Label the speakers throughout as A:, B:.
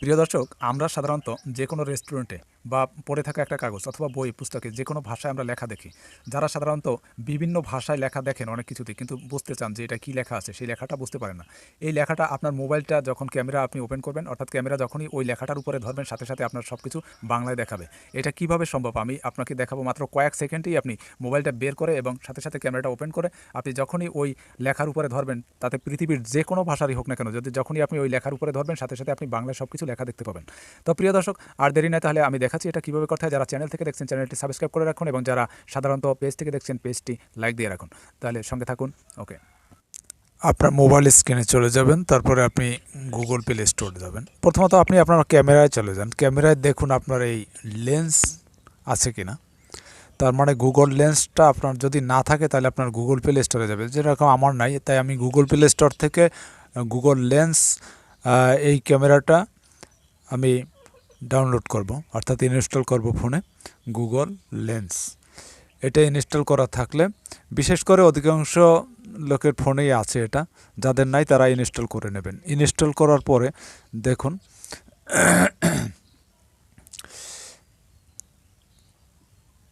A: প্রিয় দর্শক, আমরা সাধারণত যে কোনো রেস্টুরেন্টে বা পড়ে থাকা একটা কাগজ অথবা বই পুস্তকে যে কোনো ভাষায় আমরা লেখা দেখি। যারা সাধারণত বিভিন্ন ভাষায় লেখা দেখেন অনেক কিছুতেই, কিন্তু বুঝতে চান যে এটা কী লেখা আছে, সেই লেখাটা বুঝতে পারেন না। এই লেখাটা আপনার মোবাইলটা যখন ক্যামেরা আপনি ওপেন করবেন, অর্থাৎ ক্যামেরা যখনই ওই লেখাটার উপরে ধরবেন, সাথে সাথে আপনার সব কিছু বাংলায় দেখাবে। এটা কিভাবে সম্ভব আমি আপনাকে দেখাবো। মাত্র কয়েক সেকেন্ডেই আপনি মোবাইলটা বের করে এবং সাথে সাথে ক্যামেরাটা ওপেন করে আপনি যখনই ওই লেখার উপরে ধরবেন, তাতে পৃথিবীর যে কোনো ভাষারই হোক না কেন, যদি যখনই আপনি ওই লেখার উপরে ধরবেন, সাথে সাথে আপনি বাংলায় সব কিছু লেখা দেখতে পাবেন। তো প্রিয় দর্শক, আর দেরি নয়, তাহলে আমি দেখাচ্ছি এটা কীভাবে করতে হয়। যারা চ্যানেল থেকে দেখছেন চ্যানেলটি সাবস্ক্রাইব করে রাখুন, এবং যারা সাধারণত পেজ থেকে দেখছেন পেজটি লাইক দিয়ে রাখুন। তাহলে সঙ্গে থাকুন। ওকে, আপনার মোবাইল স্ক্রিনে চলে যাবেন, তারপরে আপনি গুগল প্লে স্টোরে যাবেন। প্রথমত আপনি আপনার ক্যামেরায় চলে যান, ক্যামেরায় দেখুন আপনার এই লেন্স আছে কিনা। তার মানে গুগল লেন্সটা আপনার যদি না থাকে, তাহলে আপনার গুগল প্লে স্টোরে যাবে। যেরকম আমার নাই, তাই আমি গুগল প্লে স্টোর থেকে গুগল লেন্স এই ক্যামেরাটা আমি ডাউনলোড করব, অর্থাৎ ইনস্টল করব ফোনে গুগল লেন্স। এটা ইনস্টল করা থাকলে, বিশেষ করে অধিকাংশ লোকের ফোনেই আছে এটা, যাদের নাই তারা ইনস্টল করে নেবেন। ইনস্টল করার পরে দেখুন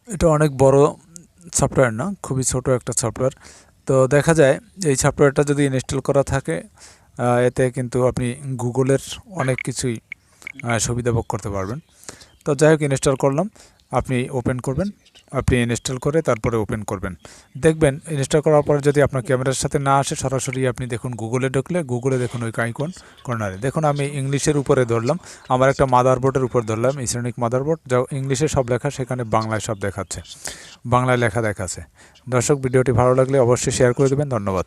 A: এটা অনেক বড় সফটওয়্যার না, খুবই ছোট একটা সফটওয়্যার। তো দেখা যায় এই সফটওয়্যারটা যদি ইনস্টল করা থাকে, এতে কিন্তু আপনি গুগলের অনেক কিছুই সুবিধা ভোগ করতে পারবেন। তো যাই হোক, ইনস্টল করলাম, আপনি ওপেন করবেন। আপনি ইনস্টল করে তারপরে ওপেন করবেন, দেখবেন ইনস্টল করার পরে যদি আপনার ক্যামেরার সাথে না আসে, সরাসরি আপনি দেখুন গুগলে ঢুকলে, গুগলে দেখুন ওই আইকন কর্নারে দেখুন আমি ইংলিশের উপরে ধরলাম, আমার একটা মাদারবোর্ডের উপর ধরলাম, ইসরানিক মাদারবোর্ড, যা ইংলিশে সব লেখা, সেখানে বাংলায় সব দেখাচ্ছে, বাংলায় লেখা দেখাচ্ছে। দর্শক, ভিডিওটি ভালো লাগলে অবশ্যই শেয়ার করে দেবেন। ধন্যবাদ।